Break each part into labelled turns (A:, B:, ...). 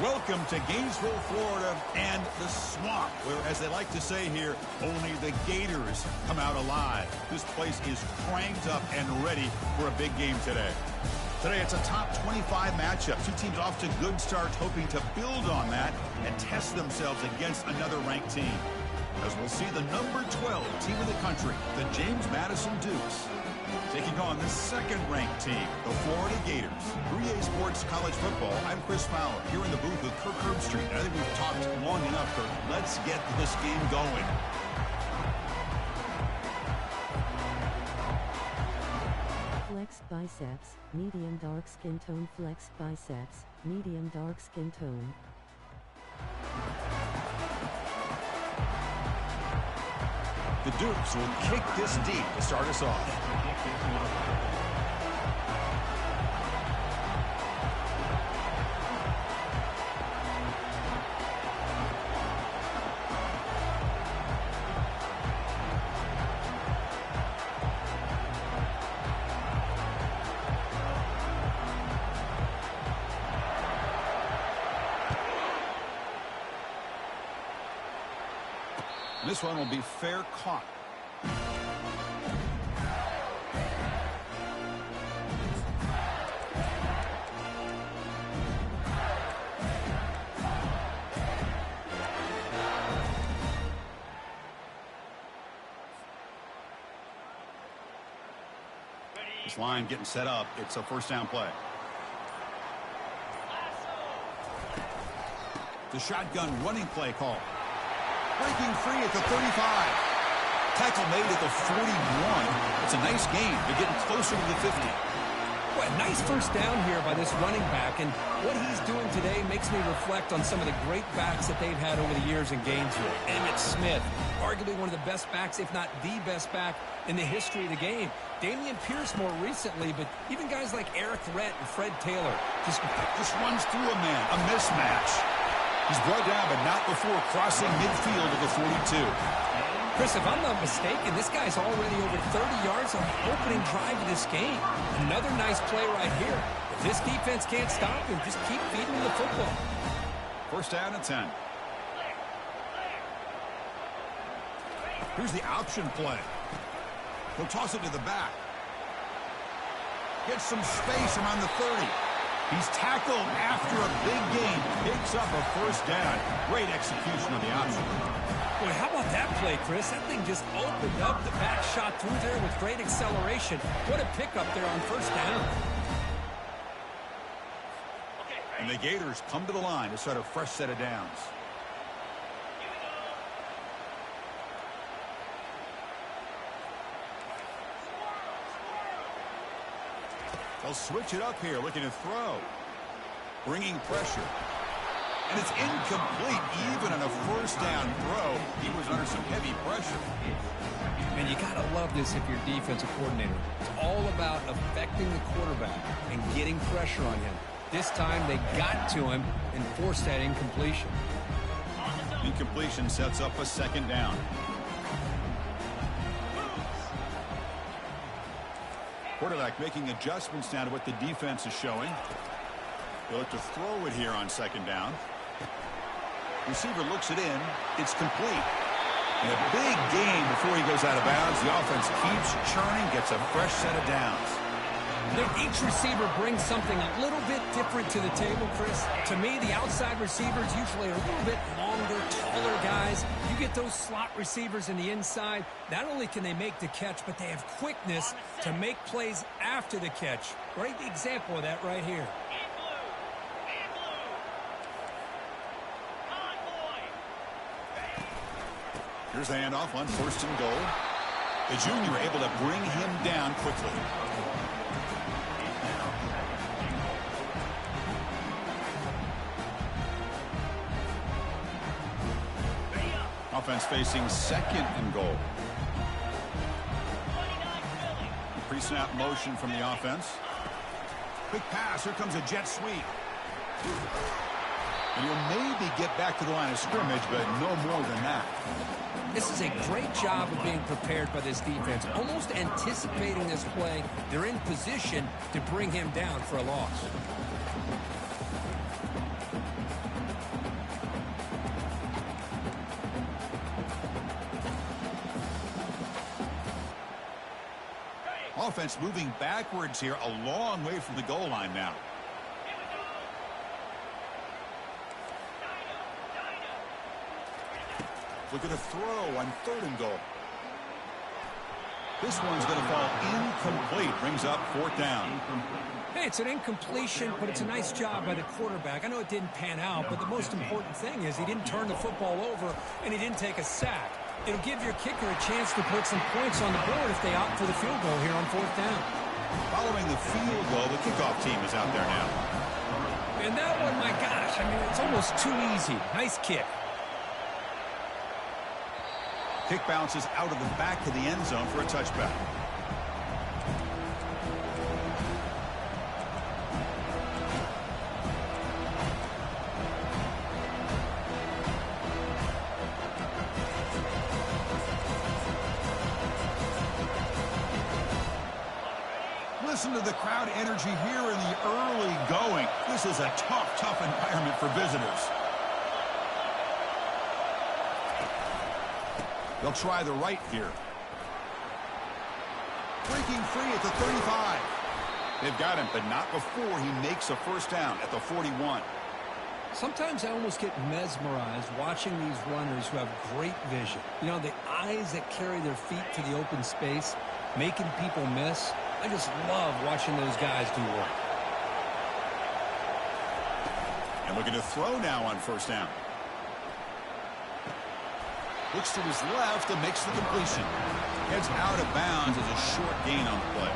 A: Welcome to Gainesville, Florida, and the swamp, where, as they like to say here, only the Gators come out alive. This place is cranked up and ready for a big game today. Today, it's a top 25 matchup. Two teams off to good starts, hoping to build on that and test themselves against another ranked team. As we'll see the number 12 team in the country, the James Madison Dukes, taking on the second-ranked team, the Florida Gators. 3A Sports College Football, I'm Chris Fowler, here in the booth with Kirk Herbstreit. I think we've talked long enough, Kirk. Let's get this game going.
B: Flex biceps, medium dark skin tone. Flex biceps, medium dark skin tone.
A: The Dukes will kick this deep to start us off. This one will be fair caught. This line getting set up. It's a first down play. The shotgun running play call. Breaking free at the 35. Tackle made at the 41. It's a nice gain. They're getting closer to the 50.
C: Well, nice first down here by this running back, and what he's doing today makes me reflect on some of the great backs that they've had over the years in Gainesville. Emmitt Smith, arguably one of the best backs, if not the best back in the history of the game. Dameon Pierce more recently, but even guys like Eric Rhett and Fred Taylor.
A: Just runs through a man, a mismatch. He's brought down, but not before crossing midfield of the 42.
C: Chris, if I'm not mistaken, this guy's already over 30 yards on the opening drive of this game. Another nice play right here. If this defense can't stop him, just keep feeding him the football.
A: First down and 10. Here's the option play. He'll toss it to the back. Gets some space around the 30. He's tackled after a big gain. Picks up a first down. Great execution on the option.
C: Boy, how about that play, Chris? That thing just opened up. The back shot through there with great acceleration. What a pickup there on first down.
A: And the Gators come to the line to start a fresh set of downs. They'll switch it up here, looking to throw. Bringing pressure. And it's incomplete, even on a first down throw. He was under some heavy pressure.
C: And you got to love this if you're defensive coordinator. It's all about affecting the quarterback and getting pressure on him. This time they got to him and forced that incompletion.
A: Incompletion sets up a second down. Quarterback making adjustments now to what the defense is showing. They'll look to throw it here on second down. Receiver looks it in. It's complete. And a big gain before he goes out of bounds. The offense keeps churning, gets a fresh set of downs.
C: Each receiver brings something a little bit different to the table, Chris. To me, the outside receivers usually are a little bit longer, taller guys. You get those slot receivers in the inside, not only can they make the catch, but they have quickness to make plays after the catch. Great example of that right here.
A: Here's the handoff on first and goal. The junior able to bring him down quickly. Offense facing second and goal. Pre-snap motion from the offense. Quick pass. Here comes a jet sweep. And he'll maybe get back to the line of scrimmage, but no more than that.
C: This is a great job of being prepared by this defense. Almost anticipating this play, they're in position to bring him down for a loss.
A: Offense moving backwards here, a long way from the goal line now. Look at a throw on 3rd and goal. This one's going to fall incomplete. Brings up 4th down.
C: Hey, it's an incompletion, but it's a nice job by the quarterback. I know it didn't pan out, but the most important thing is he didn't turn the football over and he didn't take a sack. It'll give your kicker a chance to put some points on the board if they opt for the field goal here on 4th down.
A: Following the field goal, the kickoff team is out there now.
C: And that one, my gosh, I mean, it's almost too easy. Nice kick.
A: Kick bounces out of the back of the end zone for a touchback. Listen to the crowd energy here in the early going. This is a tough environment for visitors. They'll try the right here. Breaking free at the 35. They've got him, but not before he makes a 1st down at the 41.
C: Sometimes I almost get mesmerized watching these runners who have great vision. You know, the eyes that carry their feet to the open space, making people miss. I just love watching those guys do work.
A: And looking to throw now on 1st down. Looks to his left and makes the completion. Heads out of bounds as a short gain on the play.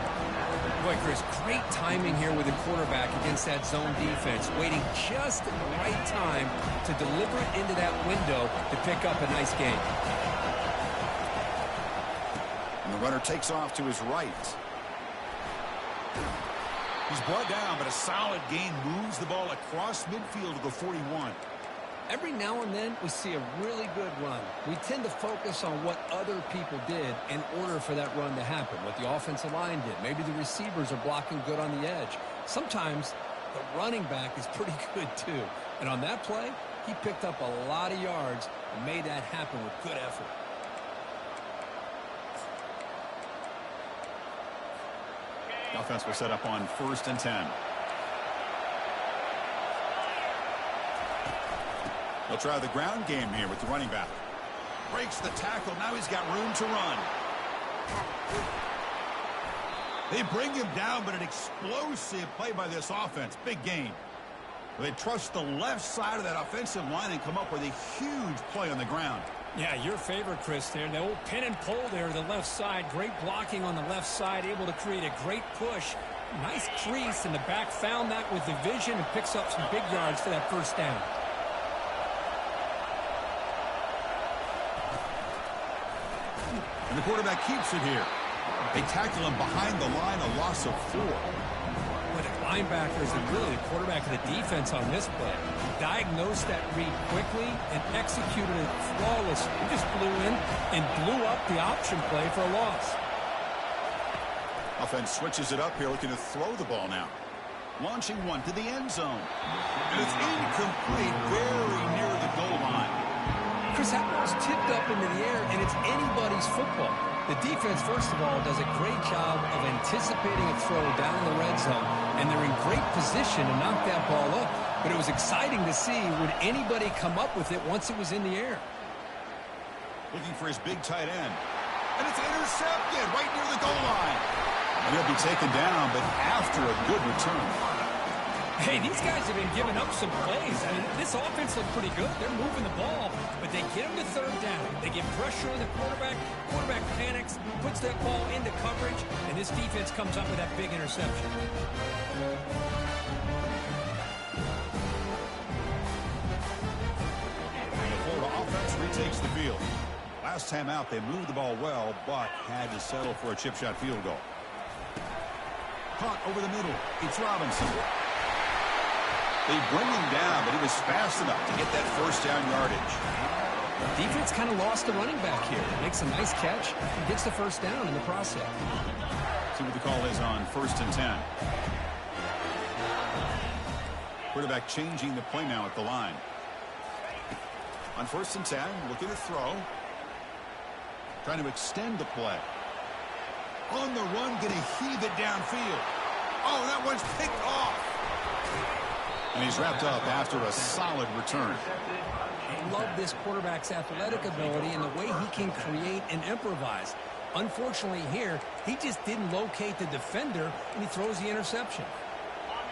C: Boy, Chris, great timing here with the quarterback against that zone defense, waiting just at the right time to deliver it into that window to pick up a nice gain.
A: And the runner takes off to his right. He's brought down, but a solid gain moves the ball across midfield to the 41.
C: Every now and then, we see a really good run. We tend to focus on what other people did in order for that run to happen, what the offensive line did. Maybe the receivers are blocking good on the edge. Sometimes the running back is pretty good, too. And on that play, he picked up a lot of yards and made that happen with good effort.
A: The offense will set up on 1st and 10. They'll try the ground game here with the running back. Breaks the tackle. Now he's got room to run. They bring him down, but an explosive play by this offense. Big gain. They trust the left side of that offensive line and come up with a huge play on the ground.
C: Yeah, your favorite, Chris, there. The old pin and pull there to the left side. Great blocking on the left side, able to create a great push. Nice crease, and the back found that with the vision and picks up some big yards for that 1st down.
A: And the quarterback keeps it here. They tackle him behind the line, a loss of 4.
C: But the linebackers and really the quarterback of the defense on this play diagnosed that read quickly and executed it flawlessly. He just flew in and blew up the option play for a loss.
A: Offense switches it up here, looking to throw the ball now. Launching one to the end zone. And it's incomplete, very near the goal line.
C: Chris, that ball's tipped up into the air, and it's anybody's football. The defense, first of all, does a great job of anticipating a throw down in the red zone, and they're in great position to knock that ball up. But it was exciting to see, would anybody come up with it once it was in the air?
A: Looking for his big tight end. And it's intercepted right near the goal line. And he'll be taken down, but after a good return.
C: Hey, these guys have been giving up some plays. I mean, this offense looked pretty good. They're moving the ball, but they get them to 3rd down. They get pressure on the quarterback. Quarterback panics, puts that ball into coverage, and this defense comes up with that big interception.
A: And the Florida offense retakes the field. Last time out, they moved the ball well, but had to settle for a chip shot field goal. Caught over the middle. It's Robinson. They bring him down, but he was fast enough to get that 1st down yardage.
C: Defense kind of lost the running back here. Makes a nice catch. Gets the 1st down in the process.
A: See what the call is on 1st and 10. Quarterback changing the play now at the line. On 1st and 10, looking to throw. Trying to extend the play. On the run, going to heave it downfield. Oh, that one's picked off. And he's wrapped up after a solid return.
C: I love this quarterback's athletic ability and the way he can create and improvise. Unfortunately here, he just didn't locate the defender, and he throws the interception.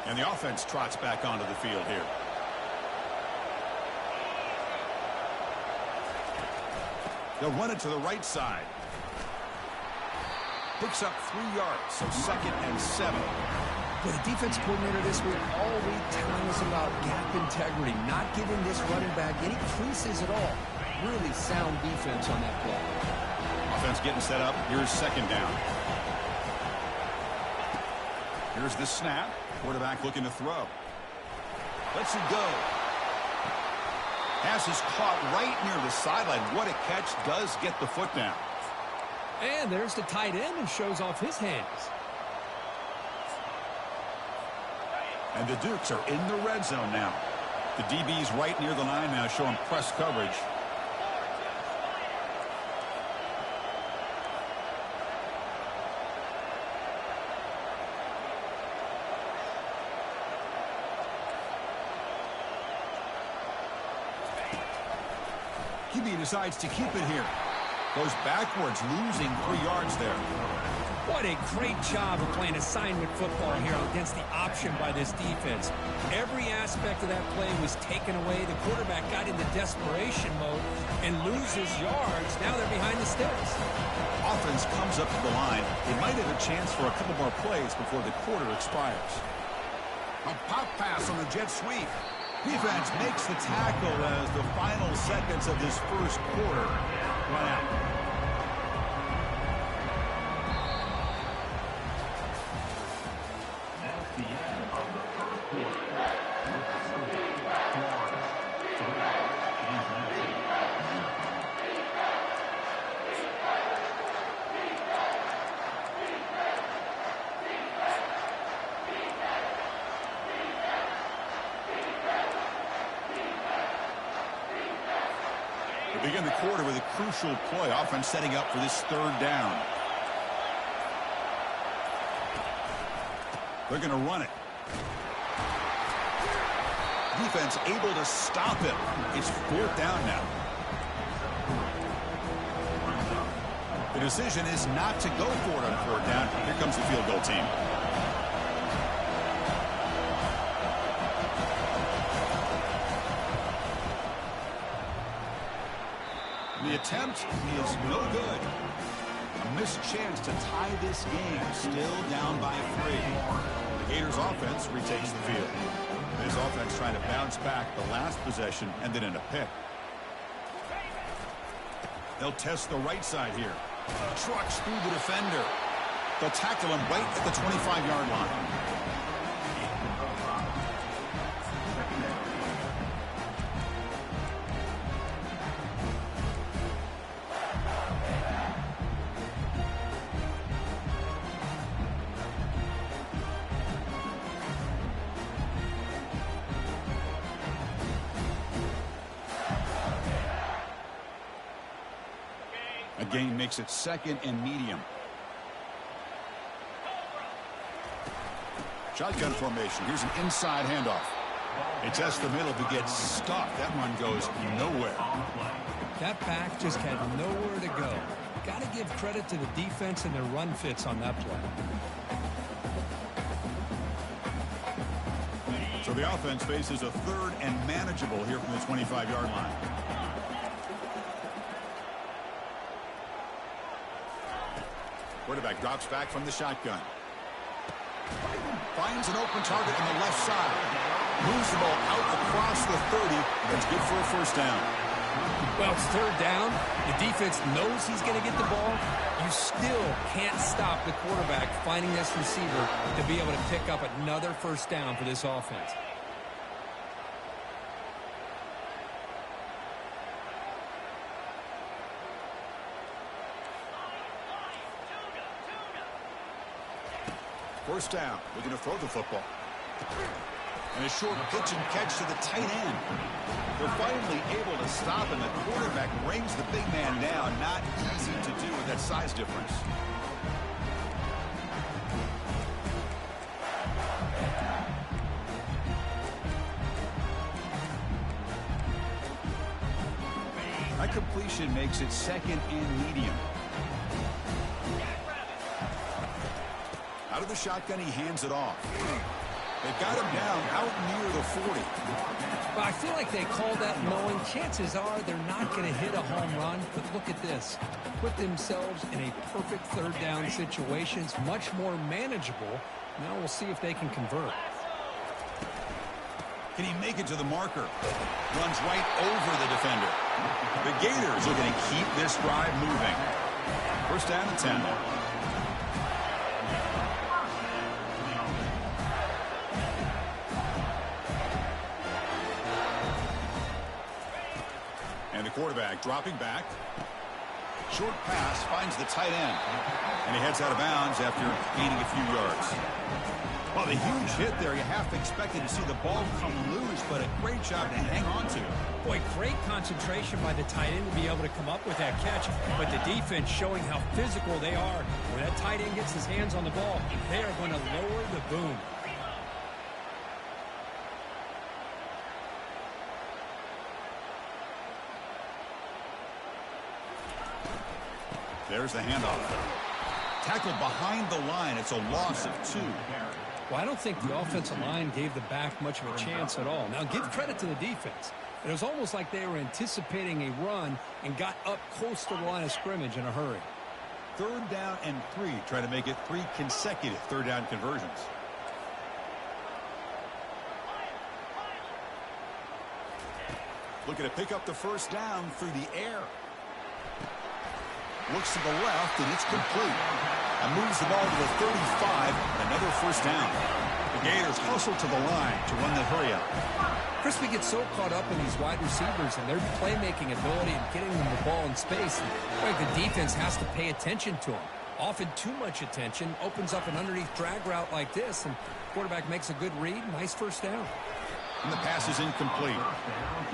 A: And the offense trots back onto the field here. They'll run it to the right side. Picks up 3 yards, so 2nd and 7.
C: But the defense coordinator this week all week telling us about gap integrity, not giving this running back any creases at all. Really sound defense on that play.
A: Offense getting set up. Here's 2nd down. Here's the snap. Quarterback looking to throw. Lets it go. Pass is caught right near the sideline. What a catch. Does get the foot down.
C: And there's the tight end who shows off his hands.
A: And the Dukes are in the red zone now. The DB's right near the line now, showing press coverage. QB decides to keep it here. Goes backwards, losing 3 yards there.
C: What a great job of playing assignment football here against the option by this defense. Every aspect of that play was taken away. The quarterback got into desperation mode and loses yards. Now they're behind the sticks.
A: Offense comes up to the line. They might have a chance for a couple more plays before the quarter expires. A pop pass on the jet sweep. Defense makes the tackle as the final seconds of this first quarter run out. We begin the quarter with a crucial play. Offense setting up for this 3rd down. They're going to run it. Defense able to stop him. It's 4th down now. The decision is not to go for it on 4th down. Here comes the field goal team. The attempt is no good. A missed chance to tie this game. Still down by 3. The Gators offense retakes the field. This offense trying to bounce back the last possession, ended in a pick. They'll test the right side here. Trucks through the defender. They'll tackle him right at the 25-yard line. A gain makes it 2nd and medium. Shotgun formation. Here's an inside handoff. It tests the middle to get stuck. That run goes nowhere.
C: That back just had nowhere to go. Got to give credit to the defense and their run fits on that play.
A: So the offense faces a 3rd and manageable here from the 25-yard line. Quarterback drops back from the shotgun. Finds an open target on the left side. Moves the ball out across the 30. That's good for a 1st down.
C: Well, it's 3rd down. The defense knows he's going to get the ball. You still can't stop the quarterback finding this receiver to be able to pick up another 1st down for this offense.
A: First down. Looking to throw the football. And a short pitch and catch to the tight end. They're finally able to stop him. The quarterback brings the big man down. Not easy to do with that size difference. incompletion makes it second and medium. Out of the shotgun, he hands it off. They've got him down out near the 40.
C: Well, I feel like they called that knowing chances are they're not going to hit a home run. But look at this. Put themselves in a perfect third down situation. It's much more manageable. Now we'll see if they can convert.
A: Can he make it to the marker? Runs right over the defender. The Gators are going to keep this drive moving. First down and 10. And the quarterback dropping back. Short pass finds the tight end. And he heads out of bounds after gaining a few yards. Well, the huge hit there, you half expected to see the ball come loose, but a great job to hang on to.
C: Boy, great concentration by the tight end to be able to come up with that catch. But the defense showing how physical they are. When that tight end gets his hands on the ball, they are going to lower the boom.
A: There's the handoff. Tackled behind the line. It's a loss of 2.
C: Well, I don't think the offensive line gave the back much of a chance at all. Now, give credit to the defense. It was almost like they were anticipating a run and got up close to the line of scrimmage in a hurry.
A: Third down and 3. Trying to make it 3 consecutive third down conversions. Looking to pick up the first down through the air. Looks to the left, and it's complete. And moves the ball to the 35. Another first down. The Gators hustle to the line to run the hurry up.
C: Chris, we get so caught up in these wide receivers and their playmaking ability and getting them the ball in space. And the defense has to pay attention to them. Often too much attention opens up an underneath drag route like this, and quarterback makes a good read. Nice first down.
A: And the pass is incomplete.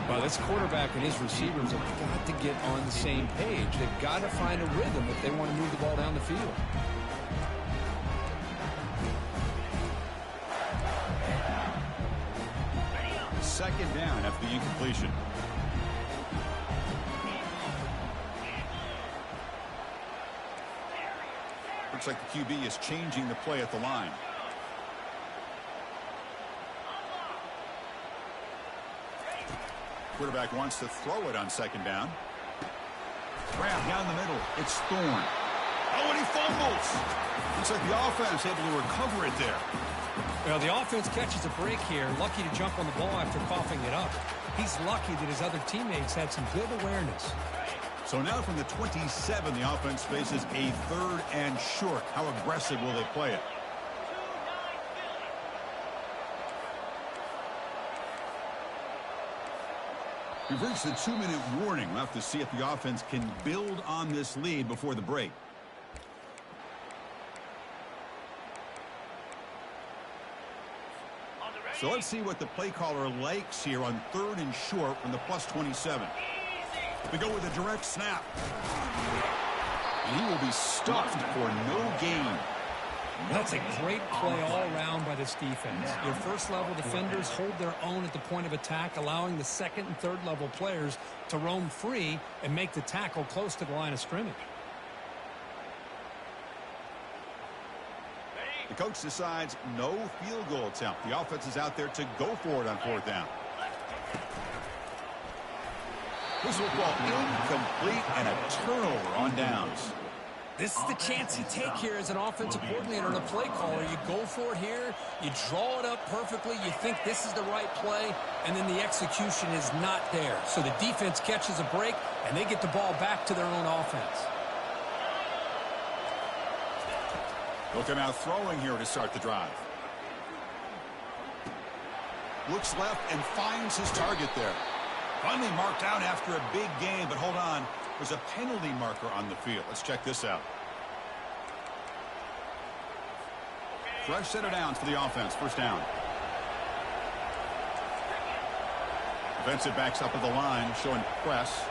C: Well, this quarterback and his receivers have got to get on the same page. They've got to find a rhythm if they want to move the ball down the field.
A: Second down after the incompletion. Looks like the QB is changing the play at the line. Quarterback wants to throw it on second down. Grab down the middle. It's Thorne. Oh, and he fumbles. Looks like the offense able to recover it there.
C: Well, the offense catches a break here. Lucky to jump on the ball after coughing it up. He's lucky that his other teammates had some good awareness.
A: So now from the 27, the offense faces a third and short. How aggressive will they play it? We've reached the 2-minute warning. We'll have to see if the offense can build on this lead before the break. So let's see what the play caller likes here on third and short from the plus 27. We go with a direct snap. And he will be stuffed for no gain.
C: That's a great play all around by this defense. Your first-level defenders hold their own at the point of attack, allowing the second and third-level players to roam free and make the tackle close to the line of scrimmage.
A: The coach decides no field goal attempt. The offense is out there to go for it on fourth down. This football incomplete and a turnover on downs.
C: This is the chance you take here as an offensive coordinator and a play caller. You go for it here. You draw it up perfectly. You think this is the right play, and then the execution is not there. So the defense catches a break, and they get the ball back to their own offense.
A: Looking out throwing here to start the drive. Looks left and finds his target there. Finally marked out after a big game, but hold on. There's a penalty marker on the field. Let's check this out. Fresh set of downs for the offense. First down. Defensive backs up at the line, showing press.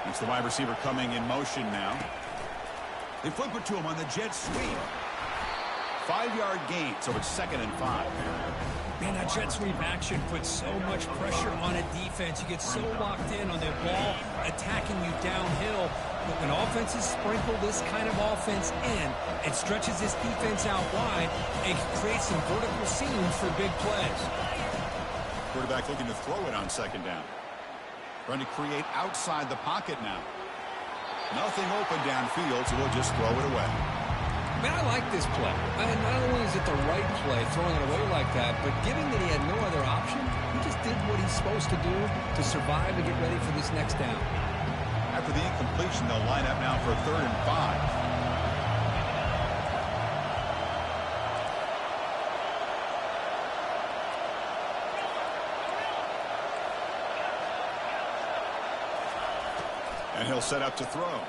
A: It's the wide receiver coming in motion now. They flip it to him on the jet sweep. 5-yard gain, so it's 2nd and 5.
C: Man, that jet sweep action puts so much pressure on a defense. You get so locked in on their ball attacking you downhill. But when offenses sprinkle this kind of offense in, it stretches this defense out wide and creates some vertical seams for big plays.
A: Quarterback looking to throw it on 2nd down. Trying to create outside the pocket now. Nothing open downfield, so we'll just throw it away.
C: Man, I like this play. Not only is it the right play, throwing it away like that, but given that he had no other option, he just did what he's supposed to do to survive and get ready for this next down.
A: After the incompletion, they'll line up now for 3rd and 5. And he'll set up to throw.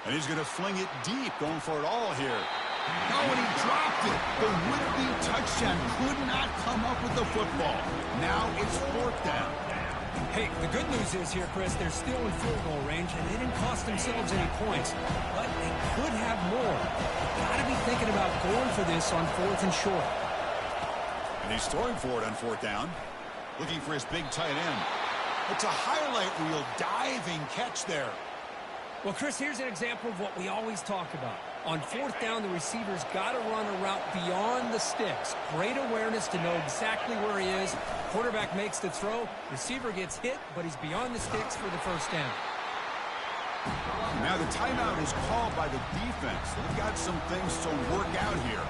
A: And he's going to fling it deep, going for it all here.
D: Oh, and he dropped it. The would-be touchdown could not come up with the football. Now it's 4th down.
C: Hey, the good news is here, Chris, they're still in field goal range, and they didn't cost themselves any points. But they could have more. Got to be thinking about going for this on 4th and short.
A: And he's throwing for it on 4th down. Looking for his big tight end. It's a highlight reel diving catch there.
C: Well, Chris, here's an example of what we always talk about. On 4th down, the receiver's got to run a route beyond the sticks. Great awareness to know exactly where he is. Quarterback makes the throw. Receiver gets hit, but he's beyond the sticks for the 1st down.
A: Now the timeout is called by the defense. They've got some things to work out here.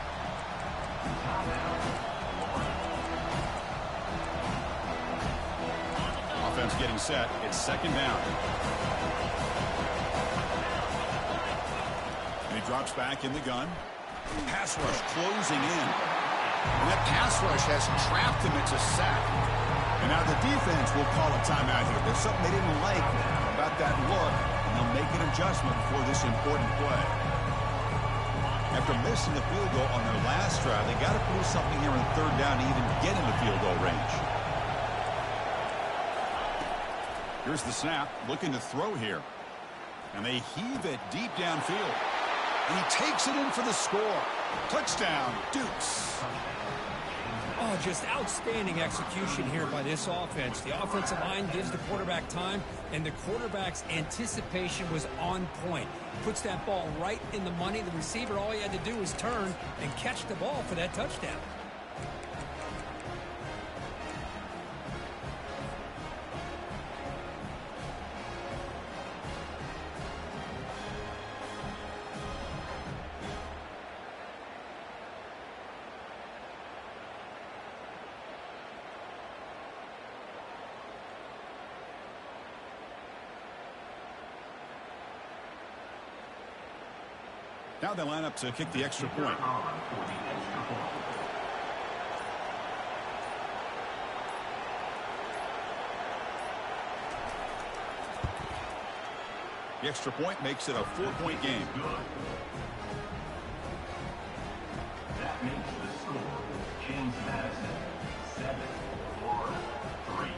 A: Offense getting set. It's 2nd down. And he drops back in the gun. Pass rush closing in. And that pass rush has trapped him. It's a sack. And now the defense will call a timeout here. There's something they didn't like about that look, and they'll make an adjustment for this important play. After missing the field goal on their last drive, they got to produce something here on 3rd down to even get into field goal range. Here's the snap, looking to throw here. And they heave it deep downfield. And he takes it in for the score. Touchdown, Dukes.
C: Oh, just outstanding execution here by this offense. The offensive line gives the quarterback time, and the quarterback's anticipation was on point. Puts that ball right in the money. The receiver, all he had to do was turn and catch the ball for that touchdown.
A: Now they line up to kick the extra point. The extra point makes it a 4-point game.
E: That makes the score James Madison 7, Florida 3.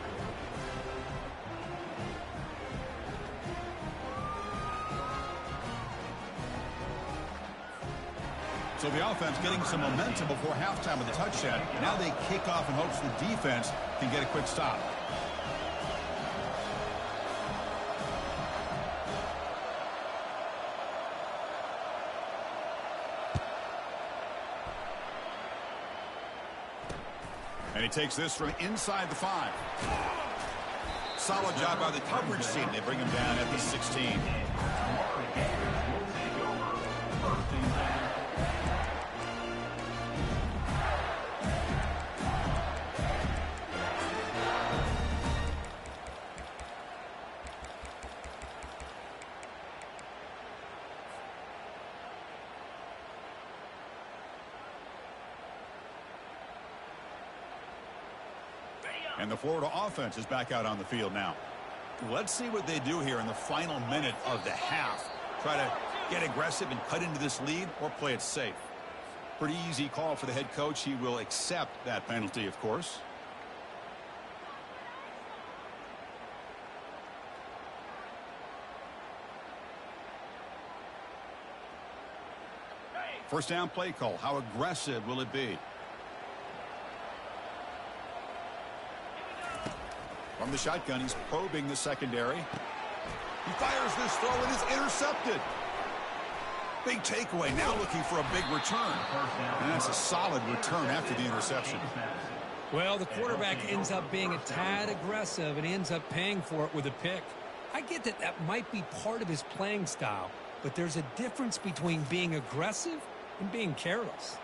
A: So the offense getting some momentum before halftime with the touchdown. Now they kick off in hopes the defense can get a quick stop. And he takes this from inside the 5. Solid job by the coverage team. They bring him down at the 16. And the Florida offense is back out on the field now. Let's see what they do here in the final minute of the half. Try to get aggressive and cut into this lead, or play it safe. Pretty easy call for the head coach. He will accept that penalty, of course. First down play call. How aggressive will it be? From the shotgun, he's probing the secondary. He fires this throw and is intercepted. Big takeaway. Now looking for a big return. And that's a solid return after the interception.
C: Well, the quarterback ends up being a tad aggressive, and he ends up paying for it with a pick. I get that that might be part of his playing style, but there's a difference between being aggressive and being careless.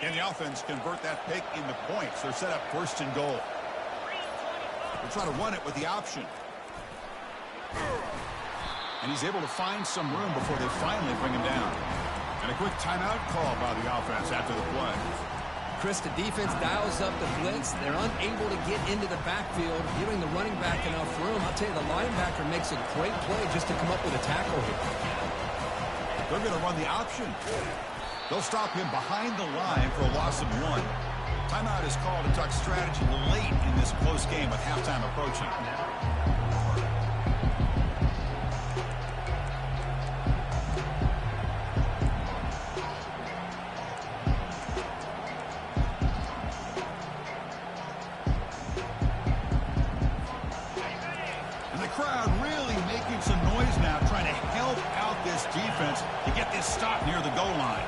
A: Can the offense convert that pick into points? They're set up first and goal. They'll try to run it with the option. And he's able to find some room before they finally bring him down. And a quick timeout call by the offense after the play.
C: Chris, the defense dials up the blitz. They're unable to get into the backfield, giving the running back enough room. I'll tell you, the linebacker makes a great play just to come up with a tackle here.
A: They're going to run the option. They'll stop him behind the line for a loss of 1. Timeout is called to talk strategy late in this close game with halftime approaching. And the crowd really making some noise now, trying to help out this defense to get this stop near the goal line.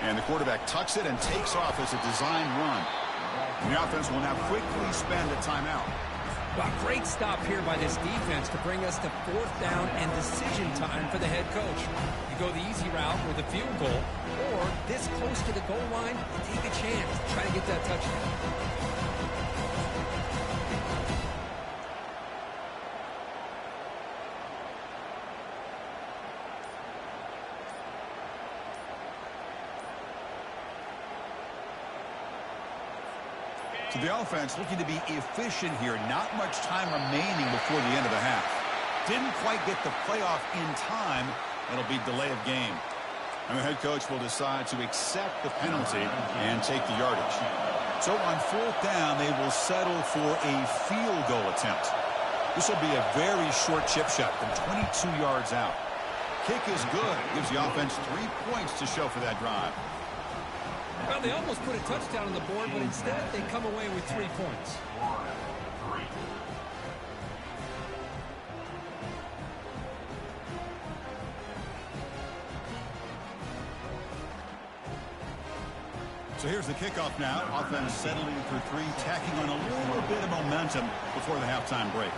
A: And the quarterback tucks it and takes off as a design run. And the offense will now quickly spend a timeout.
C: Well, great stop here by this defense to bring us to 4th down and decision time for the head coach. You go the easy route with a field goal, or this close to the goal line, take a chance. Try to get that touchdown.
A: So the offense looking to be efficient here. Not much time remaining before the end of the half. Didn't quite get the playoff in time. It'll be delay of game. And the head coach will decide to accept the penalty and take the yardage. So on 4th down, they will settle for a field goal attempt. This will be a very short chip shot from 22 yards out. Kick is good. Gives the offense 3 points to show for that drive.
C: Well, they almost put a touchdown on the board, but instead they come away with 3 points.
A: So here's the kickoff now. Offense settling for 3, tacking on a little bit of momentum before the halftime break.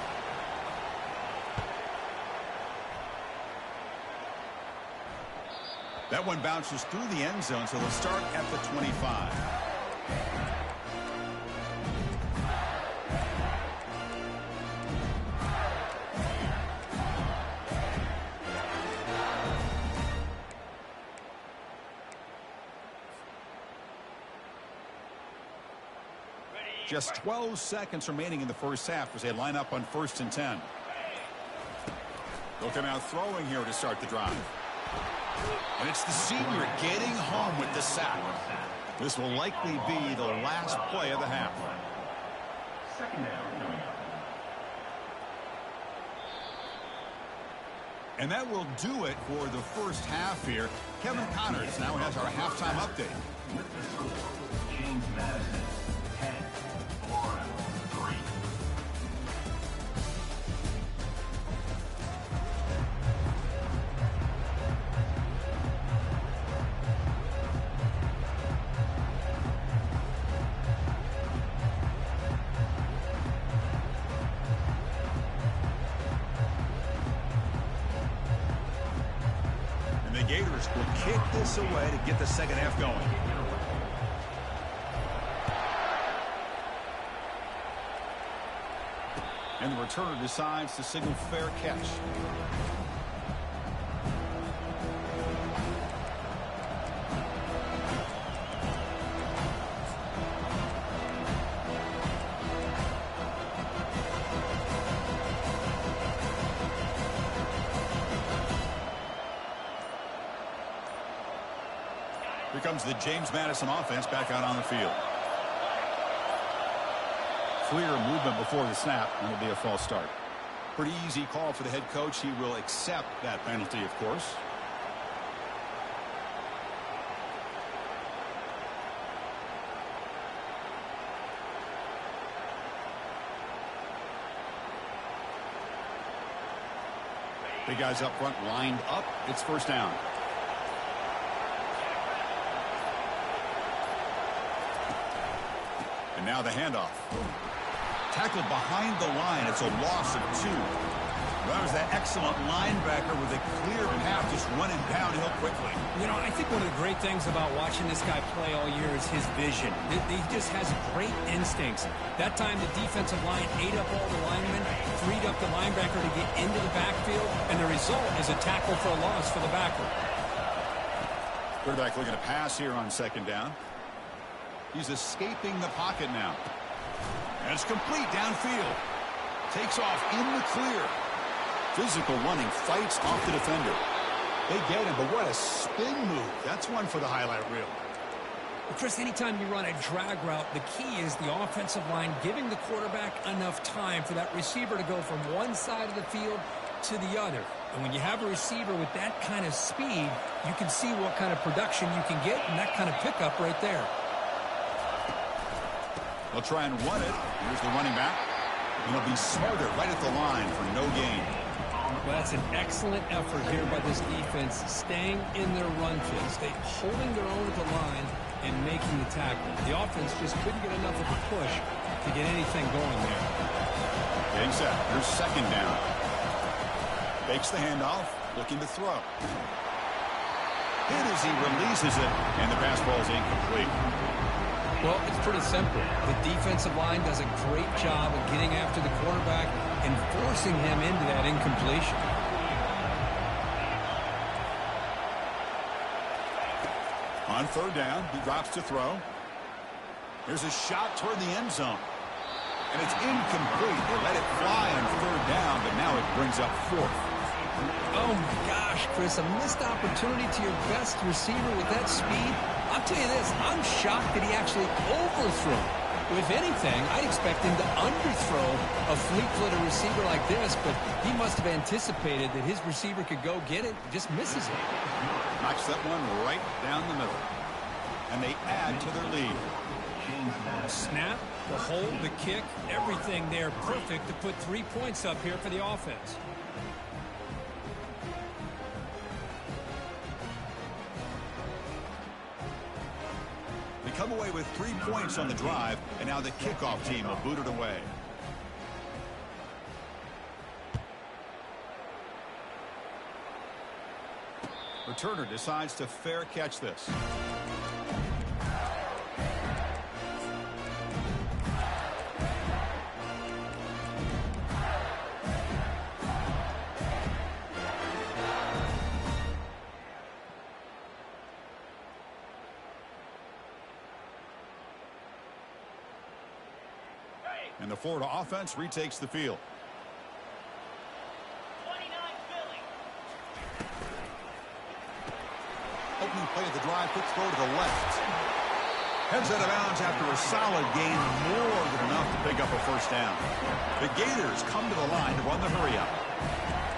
A: That one bounces through the end zone, so they'll start at the 25. Just 12 seconds remaining in the first half as they line up on 1st and 10. They'll come out throwing here to start the drive. And it's the senior getting home with the sack. This will likely be the last play of the half.
E: Second down coming up.
A: And that will do it for the first half here. Kevin Connors now has our halftime update.
E: With the score, James Madison, 10, 4, 3.
A: And the Gators will kick this away to get the second half going. And the returner decides to signal fair catch. comes the James Madison offense back out on the field.
F: Clear movement before the snap, and it'll be a false start.
A: Pretty easy call for the head coach. He will accept that penalty, of course. Big guys up front lined up. It's first down. And now the handoff. Tackled behind the line. It's a loss of 2. That was that excellent linebacker with a clear path just running downhill quickly.
C: You know, I think one of the great things about watching this guy play all year is his vision. He just has great instincts. That time the defensive line ate up all the linemen, freed up the linebacker to get into the backfield, and the result is a tackle for a loss for the backer.
A: Quarterback looking to pass here on second down. He's escaping the pocket now. And it's complete downfield. Takes off in the clear. Physical running, fights off the defender. They get him, but what a spin move. That's one for the highlight reel.
C: Well, Chris, anytime you run a drag route, the key is the offensive line giving the quarterback enough time for that receiver to go from one side of the field to the other. And when you have a receiver with that kind of speed, you can see what kind of production you can get and that kind of pickup right there.
A: They'll try and run it. Here's the running back. And he'll be smarter right at the line for no gain.
C: Well, that's an excellent effort here by this defense, staying in their run field, holding their own at the line and making the tackle. The offense just couldn't get enough of a push to get anything going there.
A: Getting set. Here's second down. Fakes the handoff, looking to throw. Hit as he releases it, and the pass ball is incomplete.
C: Well, it's pretty simple. The defensive line does a great job of getting after the quarterback and forcing him into that incompletion.
A: On third down, he drops to throw. Here's a shot toward the end zone. And it's incomplete. They let it fly on third down, but now it brings up fourth.
C: Oh, my gosh, Chris, a missed opportunity to your best receiver with that speed. I'll tell you this, I'm shocked that he actually overthrew. If anything, I'd expect him to underthrow a fleet-footed receiver like this, but he must have anticipated that his receiver could go get it, just misses it.
A: Knocks that one right down the middle. And they add to their lead.
C: Snap, the hold, the kick, everything there perfect to put 3 points up here for the offense.
A: They come away with 3 points on the drive, and now the kickoff team will boot it away. Returner decides to fair catch this. And the Florida offense retakes the field.
G: 29 Philly.
A: Opening play of the drive, quick throw to the left. Heads out of bounds after a solid gain, more than enough to pick up a first down. The Gators come to the line to run the hurry-up.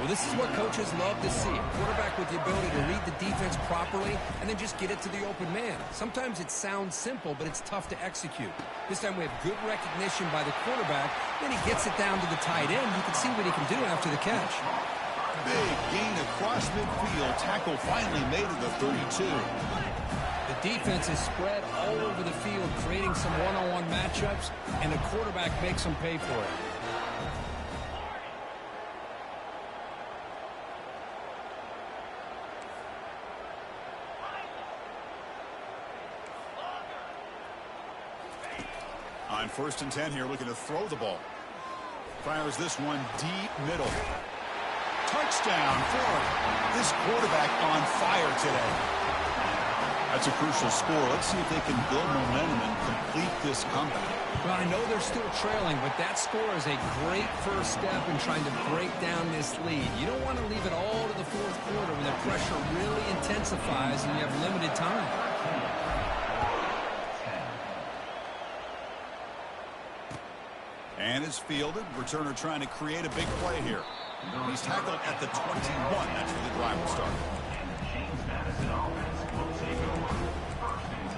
C: Well, this is what coaches love to see. A quarterback with the ability to read the defense properly and then just get it to the open man. Sometimes it sounds simple, but it's tough to execute. This time we have good recognition by the quarterback. Then he gets it down to the tight end. You can see what he can do after the catch.
A: Big gain across midfield. Tackle finally made at the 32.
C: The defense is spread all over the field, creating some one-on-one matchups, and the quarterback makes them pay for it.
A: On 1st and 10 here, looking to throw the ball. Fires this one deep middle. Touchdown for this quarterback on fire today. That's a crucial score. Let's see if they can build momentum and complete this comeback.
C: Well, I know they're still trailing, but that score is a great first step in trying to break down this lead. You don't want to leave it all to the fourth quarter when the pressure really intensifies and you have limited time.
A: And it's fielded. Returner trying to create a big play here. He's tackled at the 21. That's where the drive will start.
E: And the James Madison offense will take over. 1st and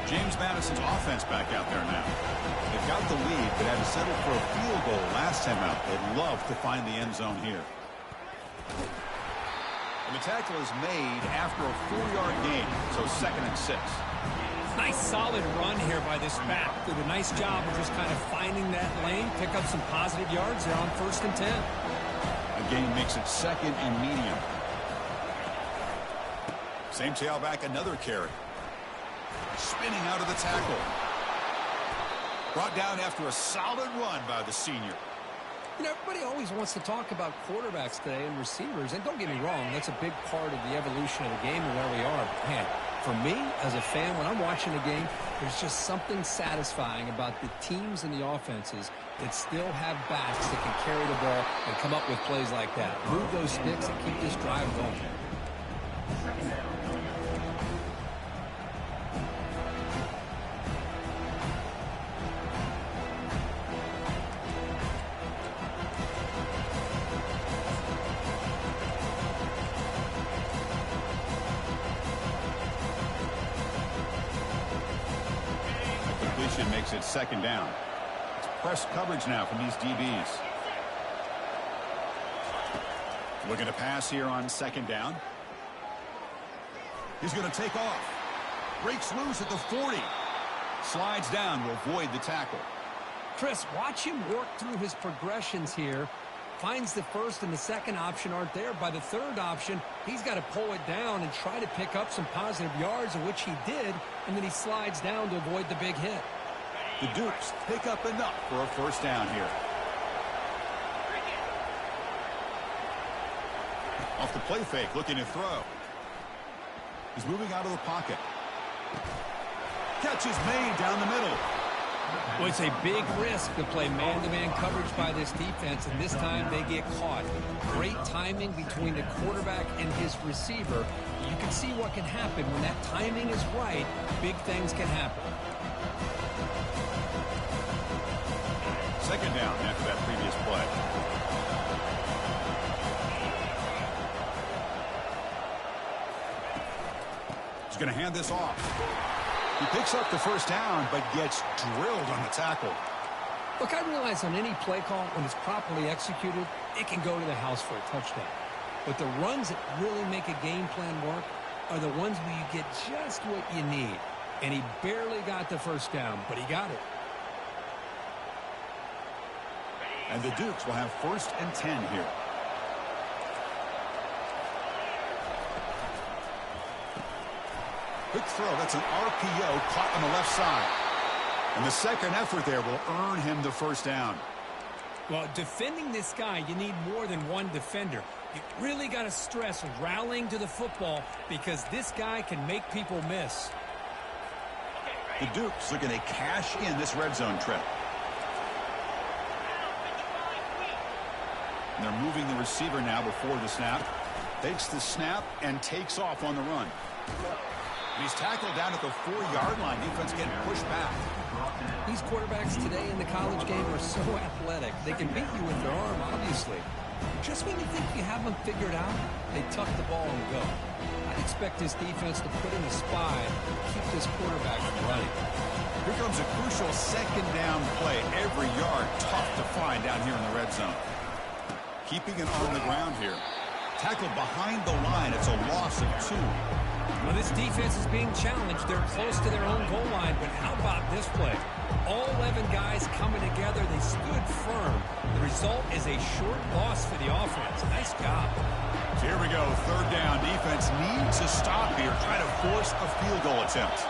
E: 10.
A: James Madison's offense back out there now. They've got the lead, but had to settle for a field goal last time out. They'd love to find the end zone here. And the tackle is made after a 4-yard gain, so 2nd and 6.
C: Nice solid run here by this back. Did a nice job of just kind of finding that lane, pick up some positive yards there on 1st and 10.
A: A gain makes it 2nd and medium. Same tailback, another carry. Spinning out of the tackle. Brought down after a solid run by the senior.
C: You know, everybody always wants to talk about quarterbacks today and receivers, and don't get me wrong, that's a big part of the evolution of the game and where we are. But man, for me, as a fan, when I'm watching a game, there's just something satisfying about the teams and the offenses that still have backs that can carry the ball and come up with plays like that. Move those sticks and keep this drive going.
A: Makes it 2nd down. It's press coverage now from these DBs. Looking to pass here on 2nd down. He's going to take off. Breaks loose at the 40. Slides down to avoid the tackle.
C: Chris, watch him work through his progressions here. Finds the 1st and the 2nd option aren't there. By the 3rd option, he's got to pull it down and try to pick up some positive yards, of which he did, and then he slides down to avoid the big hit.
A: The Dukes pick up enough for a 1st down here. Off the play fake, looking to throw. He's moving out of the pocket. Catch is made down the middle.
C: Well, it's a big risk to play man-to-man coverage by this defense, and this time they get caught. Great timing between the quarterback and his receiver. You can see what can happen when that timing is right. Big things can happen.
A: 2nd down after that previous play. He's going to hand this off. He picks up the 1st down, but gets drilled on the tackle.
C: Look, I realize on any play call, when it's properly executed, it can go to the house for a touchdown. But the runs that really make a game plan work are the ones where you get just what you need. And he barely got the 1st down, but he got it.
A: And the Dukes will have 1st and 10 here. Quick throw. That's an RPO caught on the left side. And the 2nd effort there will earn him the 1st down.
C: Well, defending this guy, you need more than one defender. You really got to stress rallying to the football because this guy can make people miss.
A: The Dukes looking to cash in this red zone trip. And they're moving the receiver now before the snap. Takes the snap and takes off on the run. And he's tackled down at the 4-yard line. Defense getting pushed back.
C: These quarterbacks today in the college game are so athletic. They can beat you with their arm, obviously. Just when you think you have them figured out, they tuck the ball and go. I'd expect this defense to put in a spy to keep this quarterback from running.
A: Here comes a crucial 2nd down play. Every yard tough to find down here in the red zone. Keeping it on the ground here. Tackled behind the line. It's a loss of 2.
C: Well, this defense is being challenged. They're close to their own goal line, but how about this play? All 11 guys coming together. They stood firm. The result is a short loss for the offense. Nice job.
A: So here we go. 3rd down. Defense needs a stop here. Try to force a field goal attempt.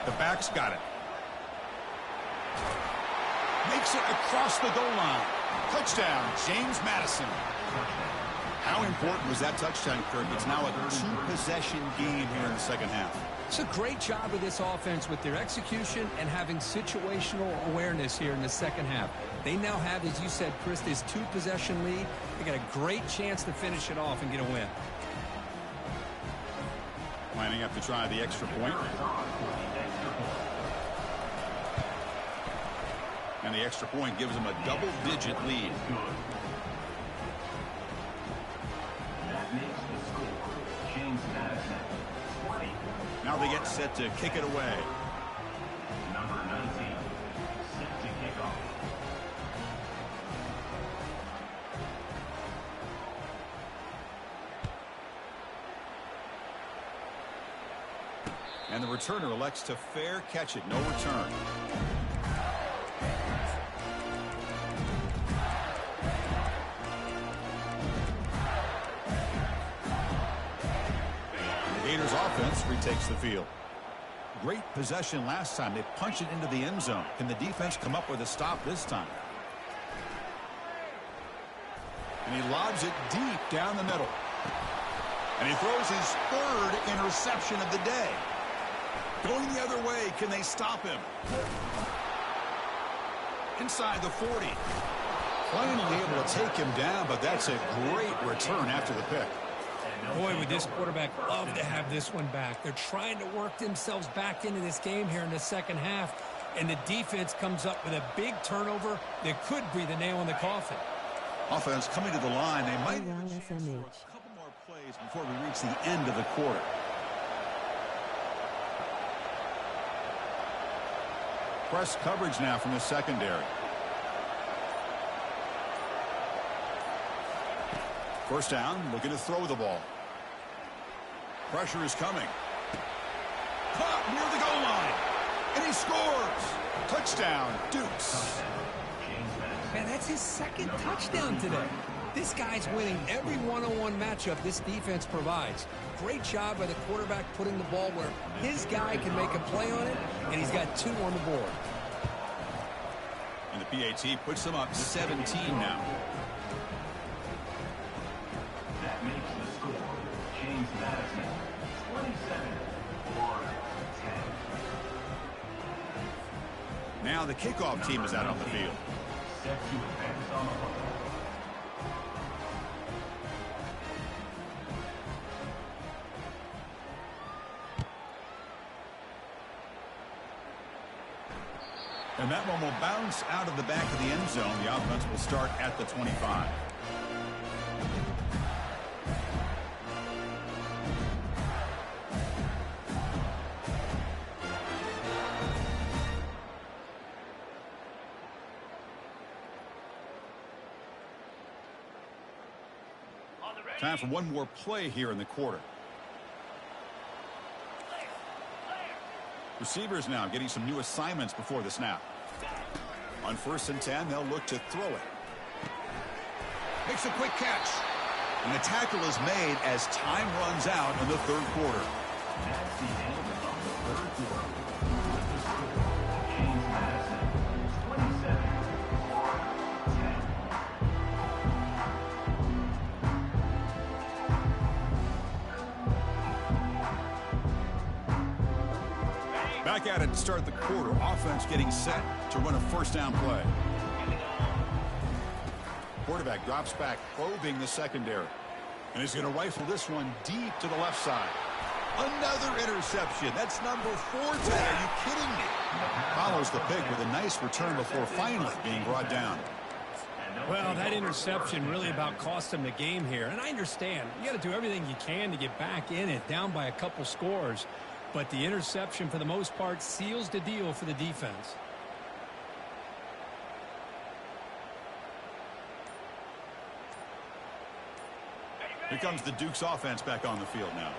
A: The back's got it. Makes it across the goal line. Touchdown, James Madison. How important was that touchdown, Kirk? It's now a two-possession game here in the second half.
C: It's a great job of this offense with their execution and having situational awareness here in the second half. They now have, as you said, Chris, this two-possession lead. They got a great chance to finish it off and get a win.
A: Lining up to try the extra point. And the extra point gives them a double-digit lead.
E: That makes the score. James Madison, 20.
A: Now they get set to kick it away.
E: Number 19, set to kick off.
A: And the returner elects to fair catch it. No return. The Gators offense retakes the field. Great possession last time. They punch it into the end zone. Can the defense come up with a stop this time? And he lobs it deep down the middle. And he throws his third interception of the day. Going the other way, can they stop him? Inside the 40. Finally able to take him down, but that's a great return after the pick.
C: Boy, would this quarterback love to have this one back. They're trying to work themselves back into this game here in the second half, and the defense comes up with a big turnover that could be the nail in the coffin.
A: Offense coming to the line. They might
B: Wow,
A: have a chance for a
B: SMH.
A: couple more plays before we reach the end of the quarter. Press coverage now from the secondary. First down, looking to throw the ball. Pressure is coming. Caught near the goal line. And he scores. Touchdown, Dukes.
C: Man, that's his second touchdown today. This guy's winning every one-on-one matchup this defense provides. Great job by the quarterback putting the ball where his guy can make a play on it, and he's got 2 on the board.
A: And the PAT puts them up 17 now.
E: That makes the score. James Madison, 27-10.
A: Now the kickoff team is out on the field.
E: Set to advance on the football.
A: And that one will bounce out of the back of the end zone. The offense will start at the 25. Time for one more play here in the quarter. Receivers now getting some new assignments before the snap. On 1st and 10, they'll look to throw it. Makes a quick catch. And the tackle is made as time runs out in the third quarter.
E: That's the end of the third quarter. The score, James Madison, 27-10.
A: Back at it to start the quarter. Offense getting set to run a first down play. Quarterback drops back, probing the secondary. And he's going to rifle this one deep to the left side. Another interception. That's number 4 today. Are you kidding me? Follows the pick with a nice return before finally being brought down.
C: Well, that interception really about cost him the game here. And I understand. You got to do everything you can to get back in it, down by a couple scores. But the interception, for the most part, seals the deal for the defense.
A: Here comes the Dukes offense back on the field now.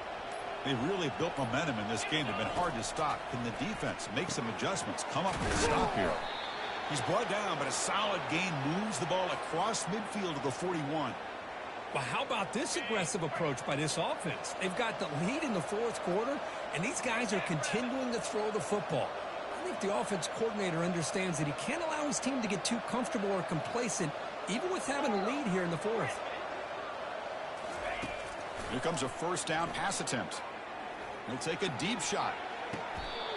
A: They've really built momentum in this game. They've been hard to stop. Can the defense make some adjustments, come up with a stop here? He's brought down, but a solid gain moves the ball across midfield to the 41.
C: Well, how about this aggressive approach by this offense? They've got the lead in the fourth quarter, and these guys are continuing to throw the football. I think the offense coordinator understands that he can't allow his team to get too comfortable or complacent, even with having a lead here in the fourth.
A: Here comes a first down pass attempt. He'll take a deep shot.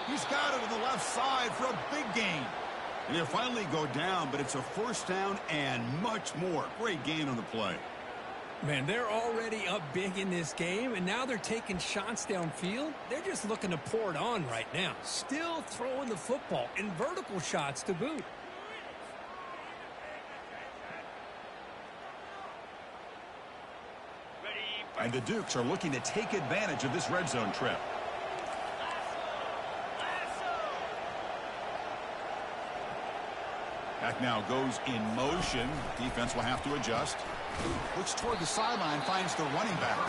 A: He's got it on the left side for a big gain. And he'll finally go down, but it's a first down and much more. Great gain on the play.
C: Man, they're already up big in this game, and now they're taking shots downfield. They're just looking to pour it on right now. Still throwing the football, and vertical shots to boot.
A: And the Dukes are looking to take advantage of this red zone trip. Back now goes in motion. Defense will have to adjust. Looks toward the sideline, finds the running back.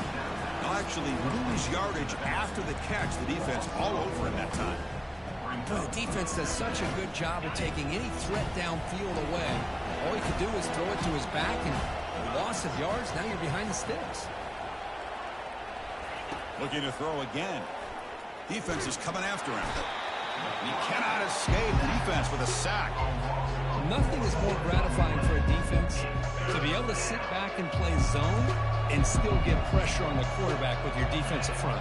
A: They'll actually lose yardage after the catch. The defense all over him that time.
C: The defense does such a good job of taking any threat downfield away. All he could do is throw it to his back, and loss of yards, now you're behind the sticks.
A: Looking to throw again. Defense is coming after him. He cannot escape. Defense with a sack.
C: Nothing is more gratifying for a defense to be able to sit back and play zone and still get pressure on the quarterback with your defensive front.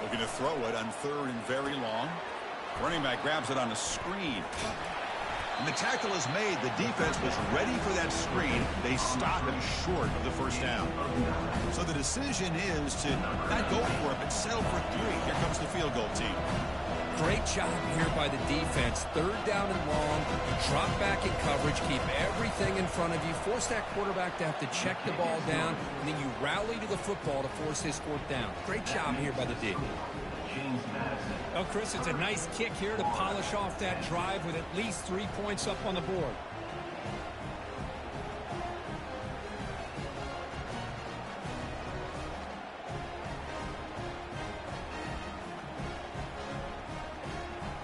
A: Looking to throw it on third and very long. Running back grabs it on a screen. And the tackle is made. The defense was ready for that screen. They stop him short of the first down. So the decision is to not go for it, but settle for 3. Here comes the field goal team.
C: Great job here by the defense. Third down and long. Drop back in coverage. Keep everything in front of you. Force that quarterback to have to check the ball down. And then you rally to the football to force his 4th down. Great job here by the D. Oh, Chris, it's a nice kick here to polish off that drive with at least 3 points up on the board.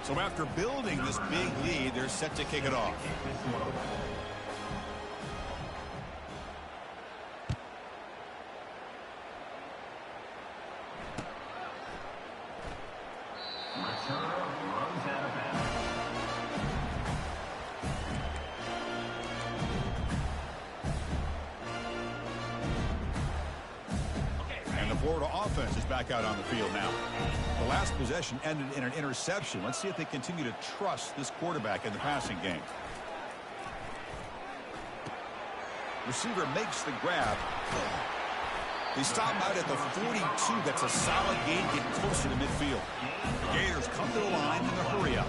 A: So after building this big lead, they're set to kick it off. Florida offense is back out on the field now. The last possession ended in an interception. Let's see if they continue to trust this quarterback in the passing game. Receiver makes the grab. They stop him out at the 42. That's a solid gain, getting closer to midfield. The Gators come to the line in the hurry up.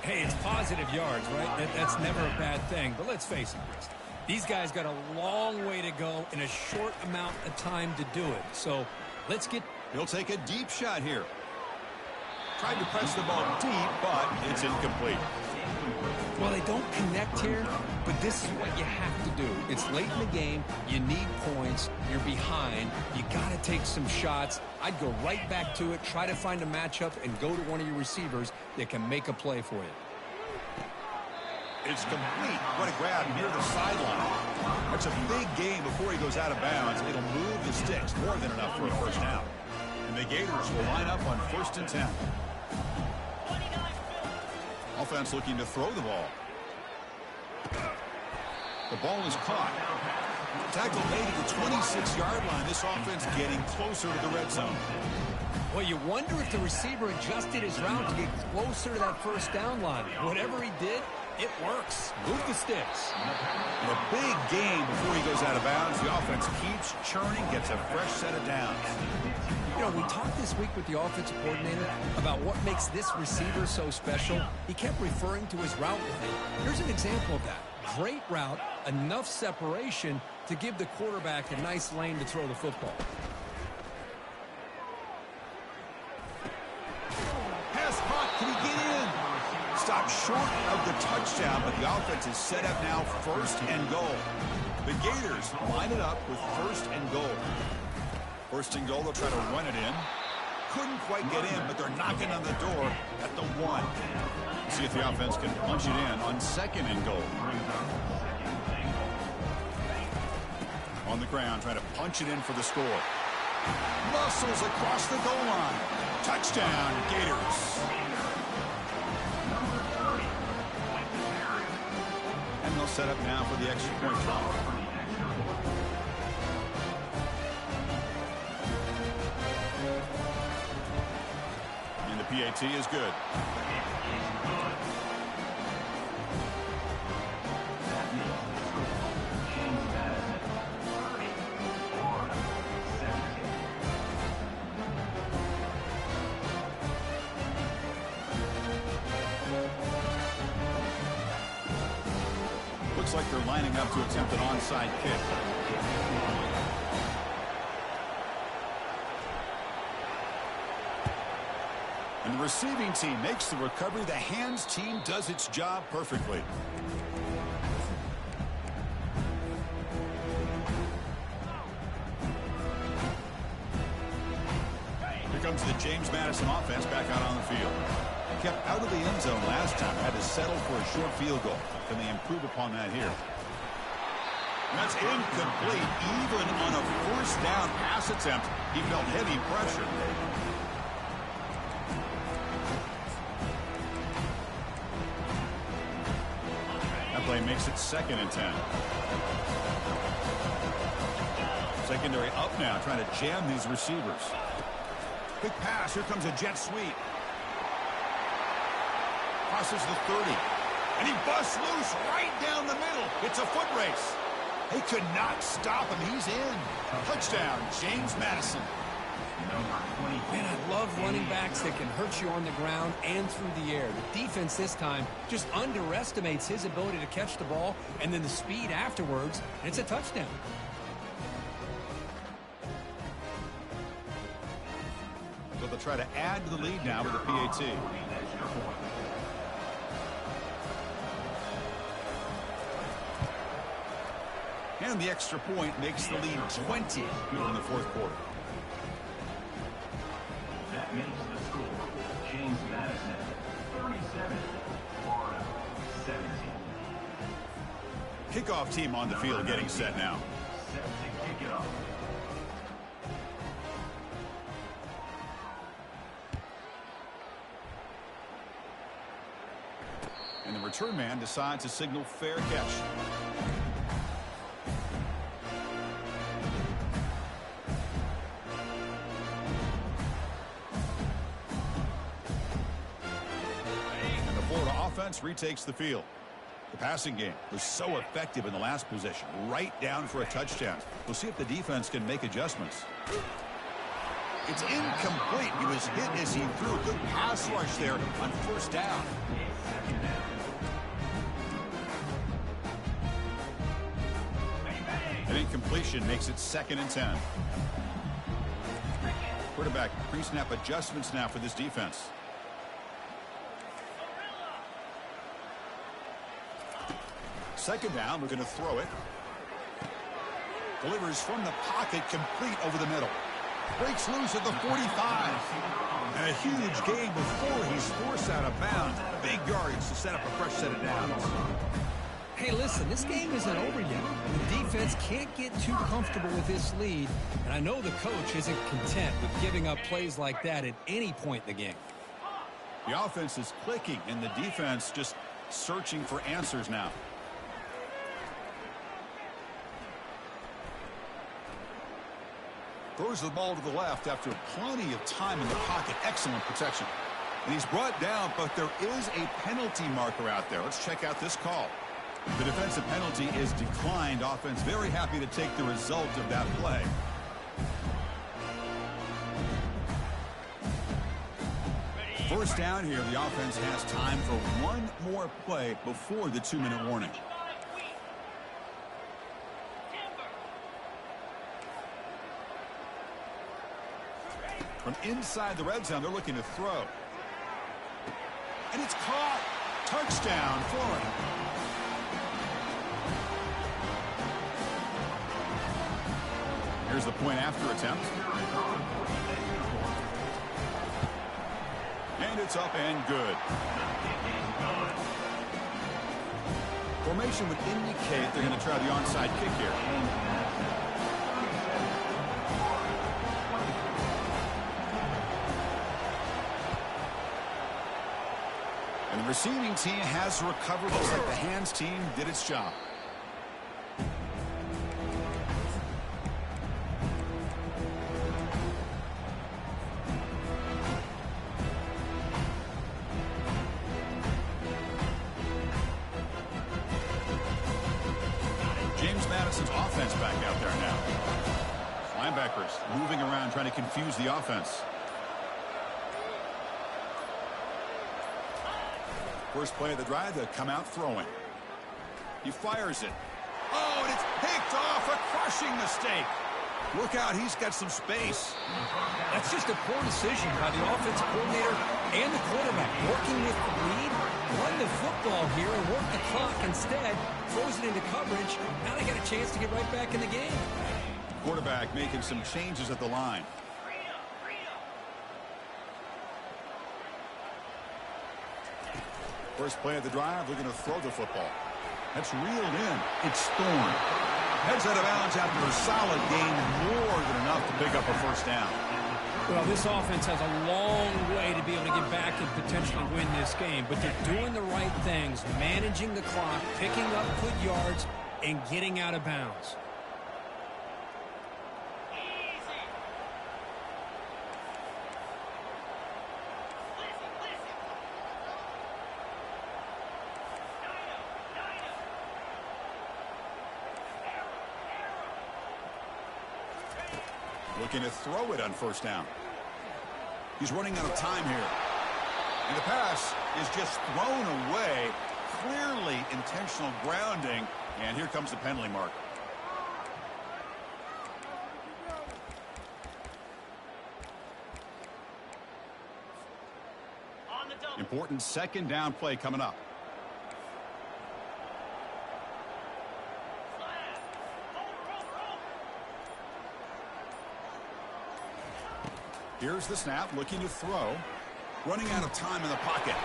C: Hey, it's positive yards, right? That's never a bad thing. But let's face it, Chris. These guys got a long way to go in a short amount of time to do it. So let's get...
A: He'll take a deep shot here. Tried to press the ball deep, but it's incomplete.
C: Well, they don't connect here, but this is what you have to do. It's late in the game. You need points. You're behind. You got to take some shots. I'd go right back to it, try to find a matchup, and go to one of your receivers that can make a play for you.
A: It's complete. What a grab near the sideline. That's a big gain before he goes out of bounds. It'll move the sticks, more than enough for a first down. And the Gators will line up on 1st and 10. Offense looking to throw the ball. The ball is caught. Tackle made at the 26-yard line. This offense getting closer to the red zone.
C: Well, you wonder if the receiver adjusted his route to get closer to that first down line. Whatever he did, it works. Move the sticks.
A: And a big gain before he goes out of bounds. The offense keeps churning, gets a fresh set of downs.
C: You know, we talked this week with the offensive coordinator about what makes this receiver so special. He kept referring to his route running. Here's an example of that. Great route, enough separation to give the quarterback a nice lane to throw the football.
A: Pass caught. Can he get in? Stopped short of the touchdown, but the offense is set up now 1st and goal. The Gators line it up with 1st and goal. 1st and goal, they'll try to run it in. Couldn't quite get in, but they're knocking on the door at the 1. See if the offense can punch it in on 2nd and goal. On the ground, trying to punch it in for the score. Muscles across the goal line. Touchdown, Gators. set up now for the extra point try. And the PAT is good. Looks like they're lining up to attempt an onside kick. And the receiving team makes the recovery. The hands team does its job perfectly. Here comes the James Madison offense back out on the field. Kept out of the end zone last time. Had to settle for a short field goal. Can they improve upon that here? And that's incomplete. Even on a first down pass attempt, he felt heavy pressure. That play makes it 2nd and 10. Secondary up now, trying to jam these receivers. Quick pass. Here comes a jet sweep. Crosses the 30. And he busts loose right down the middle. It's a foot race. They could not stop him. He's in. Touchdown, James Madison.
C: Man, I love running backs that can hurt you on the ground and through the air. The defense this time just underestimates his ability to catch the ball and then the speed afterwards. And it's a touchdown.
A: So they'll try to add to the lead now with the PAT. And the extra point makes the lead 20 in the 4th quarter.
E: That makes the score James Madison 37, Florida 17.
A: Kickoff team on the field getting set now.
E: Set to kick it off.
A: And the return man decides to signal fair catch. Retakes the field. The passing game was so effective in the last possession, right down for a touchdown. We'll see if the defense can make adjustments. It's incomplete. He was hit as he threw. Good pass rush there on first down. An incompletion makes it 2nd and 10. Quarterback pre-snap adjustments now for this defense. Second down, we're going to throw it. Delivers from the pocket, complete over the middle. Breaks loose at the 45. And a huge gain before he's forced out of bounds. Big yardage to set up a fresh set of downs.
C: Hey, listen, this game isn't over yet. The defense can't get too comfortable with this lead, and I know the coach isn't content with giving up plays like that at any point in the game.
A: The offense is clicking, and the defense just searching for answers now. Throws the ball to the left after plenty of time in the pocket. Excellent protection. And he's brought down, but there is a penalty marker out there. Let's check out this call. The defensive penalty is declined. Offense very happy to take the result of that play. First down here, the offense has time for one more play before the 2-minute warning. From inside the red zone, they're looking to throw. And it's caught. Touchdown, Florida. Here's the point after attempt. And it's up and good. Formation would indicate they're going to try the onside kick here.
F: And the receiving team has recovered. Looks like the hands team did its job. James Madison's offense back out there now. Linebackers moving around trying to confuse the offense. First play of the drive, they come out throwing. He fires it. Oh, and it's picked off. A crushing mistake. Look out, he's got some space.
C: That's just a poor decision by the offensive coordinator and the quarterback. Working with the lead, run the football here and work the clock instead. Throws it into coverage. Now they got a chance to get right back in the game.
F: Quarterback making some changes at the line. First play of the drive, looking to throw the football. That's reeled in. It's Thorne.
A: Heads out of bounds after a solid gain, more than enough to pick up a first down.
C: Well, this offense has a long way to be able to get back and potentially win this game, but they're doing the right things, managing the clock, picking up good yards, and getting out of bounds.
F: Looking to throw it on first down. He's running out of time here. And the pass is just thrown away. Clearly intentional grounding. And here comes the penalty mark. Important second down play coming up. Here's the snap, looking to throw. Running out of time in the pocket.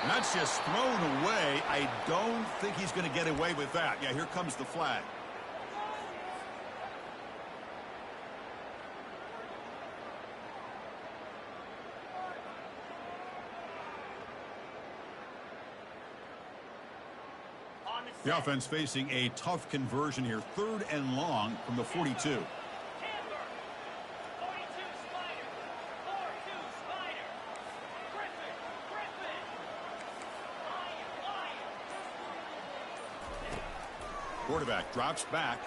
F: And that's just thrown away. I don't think he's going to get away with that. Yeah, here comes the flag. The offense facing a tough conversion here. 3rd and long from the 42. Quarterback drops back.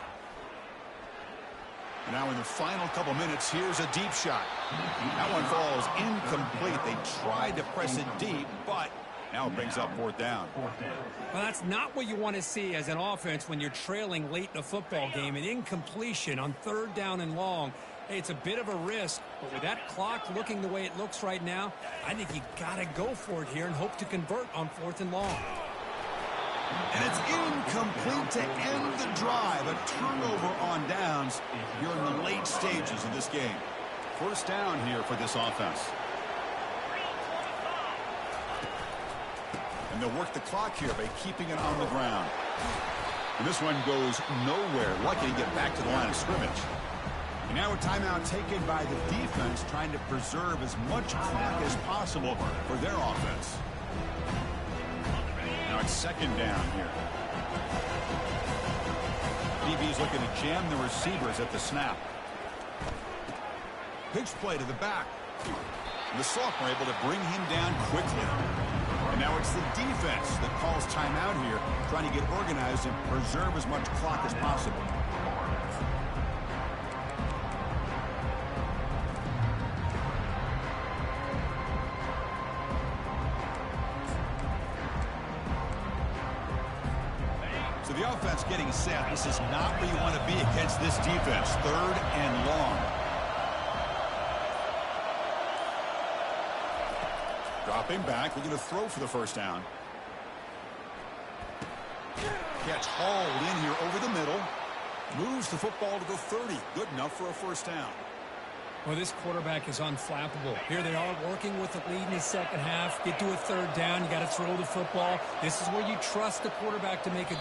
F: And now in the final couple minutes, here's a deep shot. That one falls incomplete. They tried to press it deep, but now it brings up 4th down.
C: Well, that's not what you want to see as an offense when you're trailing late in a football game. An incompletion on 3rd down and long. Hey, it's a bit of a risk, but with that clock looking the way it looks right now, I think you got to go for it here and hope to convert on 4th and long.
A: And it's incomplete to end the drive. A turnover on downs here in the late stages of this game.
F: First down here for this offense. And they'll work the clock here by keeping it on the ground. And this one goes nowhere. Lucky to get back to the line of scrimmage. And now a timeout taken by the defense, trying to preserve as much clock as possible for their offense. Now it's 2nd down here. DB's looking to jam the receivers at the snap. Pitch play to the back. And the sophomore able to bring him down quickly. And now it's the defense that calls timeout here, trying to get organized and preserve as much clock as possible. So the offense getting set. This is not where you want to be against this defense. 3rd and long. Dropping back, looking to throw for the first down. Catch hauled in here over the middle. Moves the football to the 30. Good enough for a first down.
C: Well, this quarterback is unflappable. Here they are working with the lead in the second half. Get to a 3rd down. You got to throw the football. This is where you trust the quarterback to make a